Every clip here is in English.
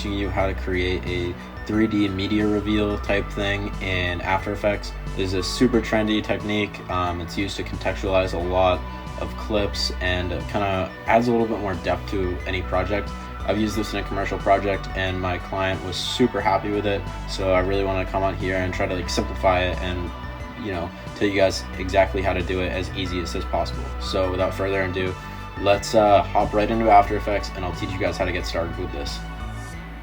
teaching you how to create a 3D media reveal type thing in After Effects. This is a super trendy technique. It's used to contextualize a lot of clips and kind of adds a little bit more depth to any project. I've used this in a commercial project and my client was super happy with it, so I really want to come on here and try to simplify it and tell you guys exactly how to do it as easy as possible. So without further ado, let's hop right into After Effects and I'll teach you guys how to get started with this.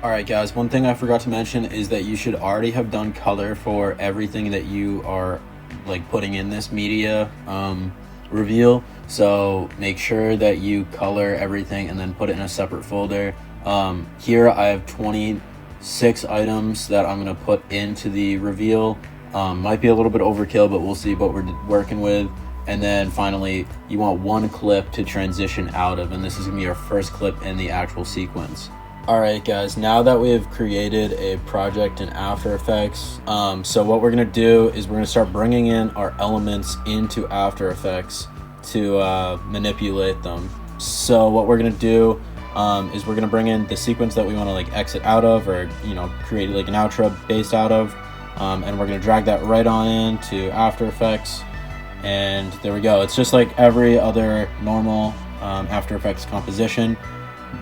Alright guys, one thing I forgot to mention is that you should already have done color for everything that you are putting in this media reveal. So make sure that you color everything and then put it in a separate folder. Here I have 26 items that I'm going to put into the reveal. Might be a little bit overkill, but we'll see what we're working with. And then finally, you want one clip to transition out of, and this is going to be our first clip in the actual sequence. Alright guys, now that we have created a project in After Effects, so what we're going to do is we're going to start bringing in our elements into After Effects to manipulate them. So what we're going to do is we're going to bring in the sequence that we want to exit out of, or create an outro based out of, and we're going to drag that right on into After Effects, and there we go. It's just like every other normal After Effects composition.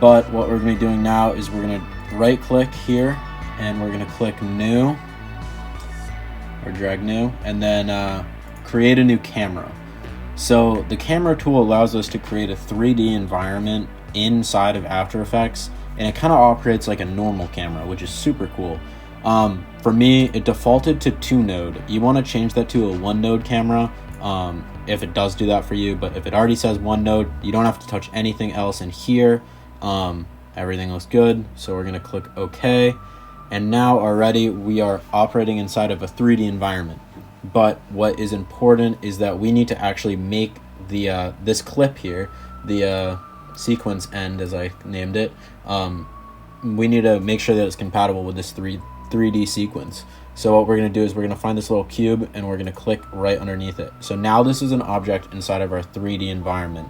But what we're going to be doing now is we're going to right click here and we're going to click new or drag new and then create a new camera. So the camera tool allows us to create a 3D environment inside of After Effects, and it kind of operates like a normal camera, which is super cool. For me, it defaulted to 2-node. You want to change that to a 1-node camera if it does do that for you, but if it already says 1-node, you don't have to touch anything else in here. Everything looks good, so we're going to click OK, and now already we are operating inside of a 3D environment. But what is important is that we need to actually make the this clip here, the sequence end as I named it, we need to make sure that it's compatible with this 3D sequence. So what we're going to do is we're going to find this little cube and we're going to click right underneath it. So now this is an object inside of our 3D environment.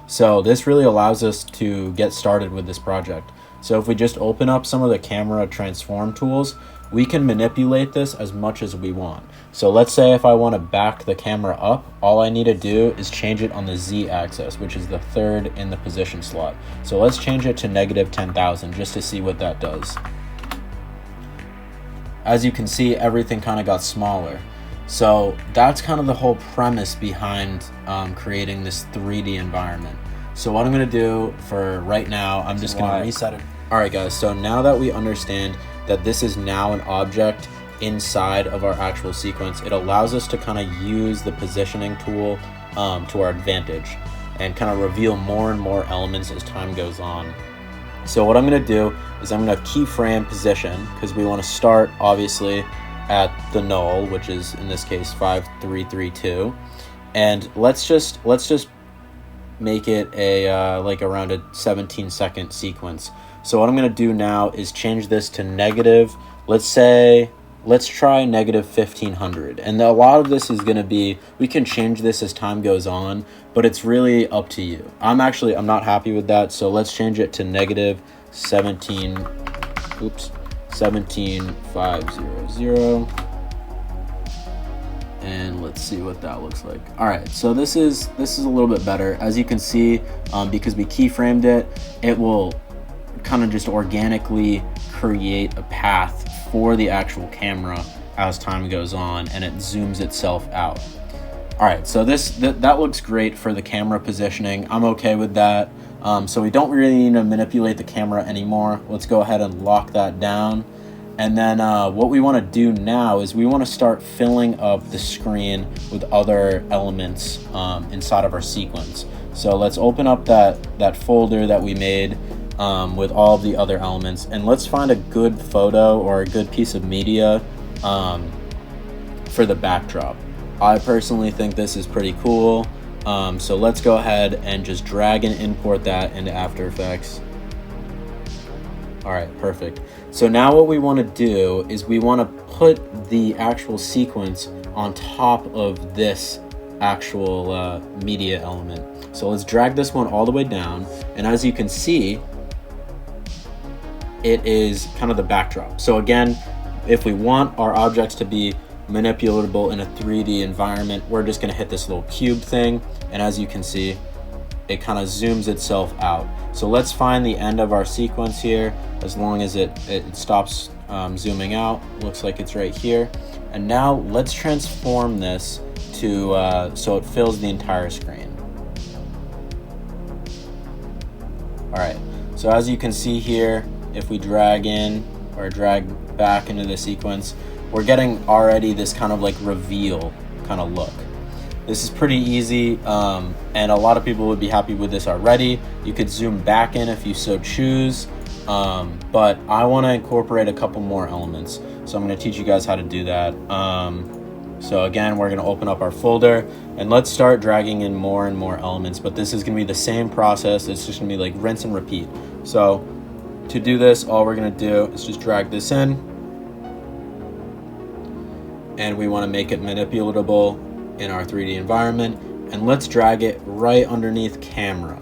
So this really allows us to get started with this project. So if we just open up some of the camera transform tools, we can manipulate this as much as we want. So let's say if I want to back the camera up, all I need to do is change it on the Z axis, which is the third in the position slot. So let's change it to -10,000 just to see what that does. As you can see, everything kind of got smaller. So that's kind of the whole premise behind creating this 3D environment. So what I'm going to do for right now, I'm just going to reset it. Alright guys, so now that we understand that this is now an object inside of our actual sequence, it allows us to kind of use the positioning tool to our advantage and kind of reveal more and more elements as time goes on. So what I'm going to do is I'm going to keyframe position, because we want to start obviously at the null, which is in this case 5332, and let's just make it a around a 17-second sequence. So what I'm going to do now is change this to negative, let's try negative 1500, and a lot of this is going to be, we can change this as time goes on, but it's really up to you. I'm not happy with that, so let's change it to negative 17500, and let's see what that looks like. All right, so this is a little bit better. As you can see, because we keyframed it, it will kind of just organically create a path for the actual camera as time goes on, and it zooms itself out. All right, so that looks great for the camera positioning. I'm okay with that. So we don't really need to manipulate the camera anymore. Let's go ahead and lock that down. And then what we want to do now is we want to start filling up the screen with other elements inside of our sequence. So let's open up that folder that we made with all of the other elements, and let's find a good photo or a good piece of media for the backdrop. I personally think this is pretty cool. So let's go ahead and just drag and import that into After Effects. All right, perfect. So now what we want to do is we want to put the actual sequence on top of this actual media element. So let's drag this one all the way down, and as you can see, it is kind of the backdrop. So again, if we want our objects to be manipulatable in a 3D environment, we're just going to hit this little cube thing, and as you can see, it kind of zooms itself out. So let's find the end of our sequence here, as long as it stops zooming out. Looks like it's right here. And now let's transform this to so it fills the entire screen. All right, so as you can see here, if we drag in or drag back into the sequence, we're getting already this kind of like reveal kind of look. This is pretty easy, and a lot of people would be happy with this already. You could zoom back in if you so choose, but I want to incorporate a couple more elements. So I'm going to teach you guys how to do that. So again, we're going to open up our folder and let's start dragging in more and more elements, but this is going to be the same process. It's just going to be like rinse and repeat. So to do this, all we're going to do is just drag this in, and we want to make it manipulatable in our 3D environment, and let's drag it right underneath camera.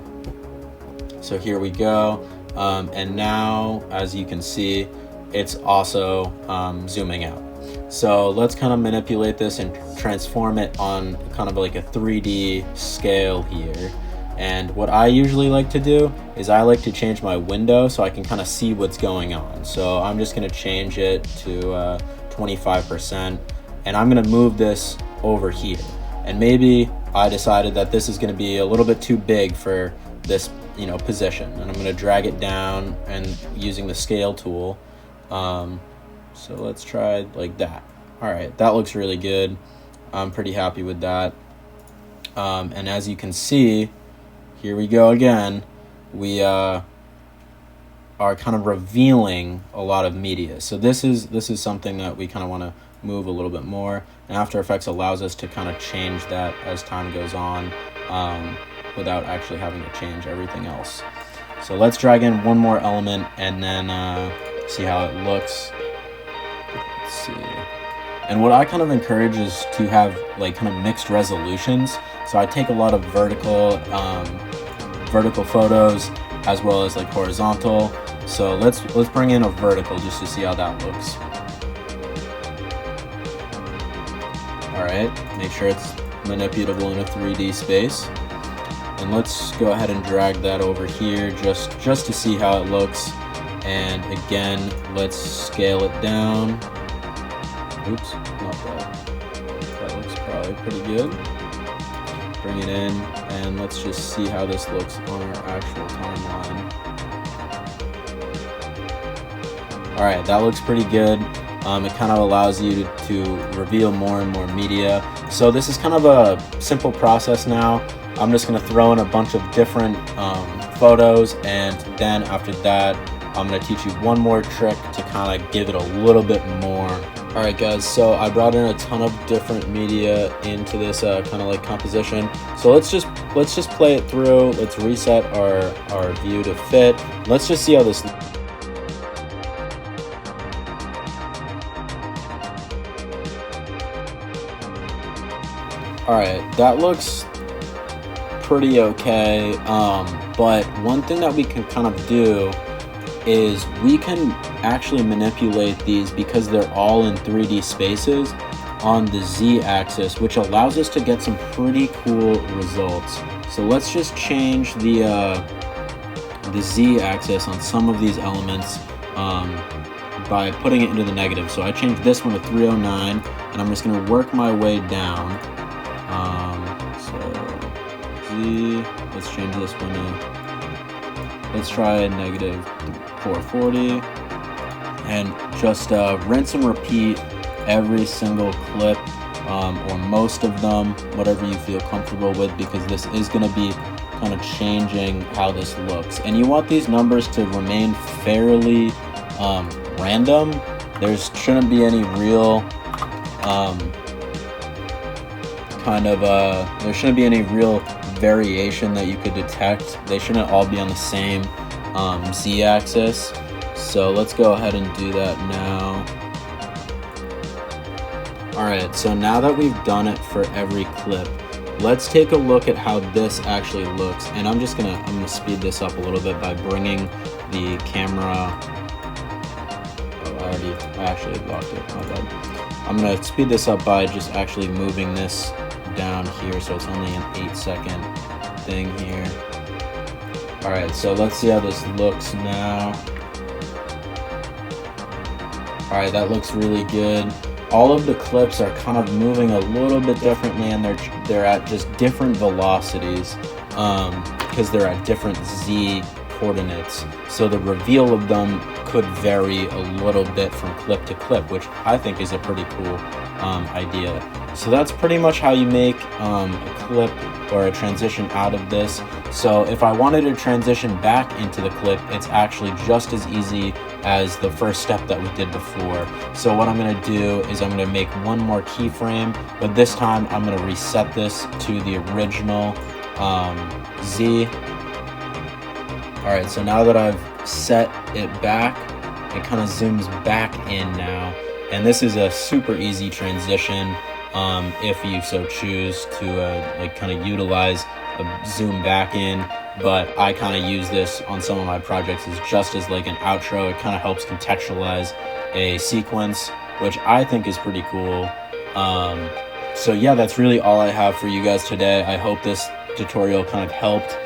So here we go, and now as you can see, it's also zooming out. So let's kind of manipulate this and transform it on kind of like a 3D scale here. And what I usually like to do is I like to change my window so I can kind of see what's going on. So I'm just going to change it to 25%, and I'm going to move this over here. And maybe I decided that this is going to be a little bit too big for this, position, and I'm going to drag it down and using the scale tool. So let's try like that. All right, that looks really good. I'm pretty happy with that. And as you can see, here we go again. We are kind of revealing a lot of media. So this is something that we kind of want to move a little bit more. And After Effects allows us to kind of change that as time goes on, without actually having to change everything else. So let's drag in one more element and then see how it looks. Let's see. And what I kind of encourage is to have like kind of mixed resolutions. So I take a lot of vertical photos as well as like horizontal. So let's bring in a vertical just to see how that looks. All right, make sure it's manipulable in a 3D space. And let's go ahead and drag that over here just to see how it looks. And again, let's scale it down. Oops, not that. That looks probably pretty good. Bring it in, and let's just see how this looks on our actual timeline. All right, that looks pretty good. It kind of allows you to reveal more and more media. So this is kind of a simple process now. I'm just going to throw in a bunch of different photos, and then after that, I'm going to teach you one more trick to kind of give it a little bit more. All right, guys, so I brought in a ton of different media into this kind of like composition. So let's just play it through. Let's reset our view to fit. Let's just see how this. All right, that looks pretty okay, but one thing that we can kind of do is we can actually manipulate these because they're all in 3D spaces on the Z-axis, which allows us to get some pretty cool results. So let's just change the Z-axis on some of these elements by putting it into the negative. So I changed this one to 309, and I'm just going to work my way down. Let's change this one to, let's try negative 440, and just rinse and repeat every single clip, or most of them, whatever you feel comfortable with, because this is going to be kind of changing how this looks. And you want these numbers to remain fairly random. There shouldn't be any real there shouldn't be any real variation that you could detect. They shouldn't all be on the same Z-axis. So let's go ahead and do that now. Alright, so now that we've done it for every clip, let's take a look at how this actually looks. And I'm gonna speed this up a little bit by bringing the camera already. I actually locked it. My bad. I'm gonna speed this up by just actually moving this down here, so it's only an 8-second thing here. All right, so let's see how this looks now. All right, that looks really good. All of the clips are kind of moving a little bit differently, and they're at just different velocities because they're at different Z coordinates. So the reveal of them could vary a little bit from clip to clip, which I think is a pretty cool idea. So that's pretty much how you make a clip or a transition out of this. So if I wanted to transition back into the clip, it's actually just as easy as the first step that we did before. So what I'm gonna do is I'm gonna make one more keyframe, but this time I'm gonna reset this to the original Z. All right, so now that I've set it back, it kind of zooms back in now. And this is a super easy transition if you so choose to like kind of utilize a zoom back in. But I kind of use this on some of my projects as just as like an outro. It kind of helps contextualize a sequence, which I think is pretty cool. So yeah, that's really all I have for you guys today. I hope this tutorial kind of helped.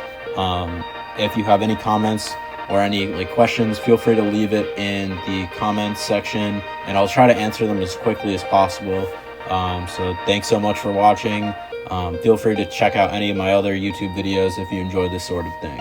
If you have any comments or any like questions, feel free to leave it in the comments section, and I'll try to answer them as quickly as possible. So thanks so much for watching. Feel free to check out any of my other YouTube videos if you enjoy this sort of thing.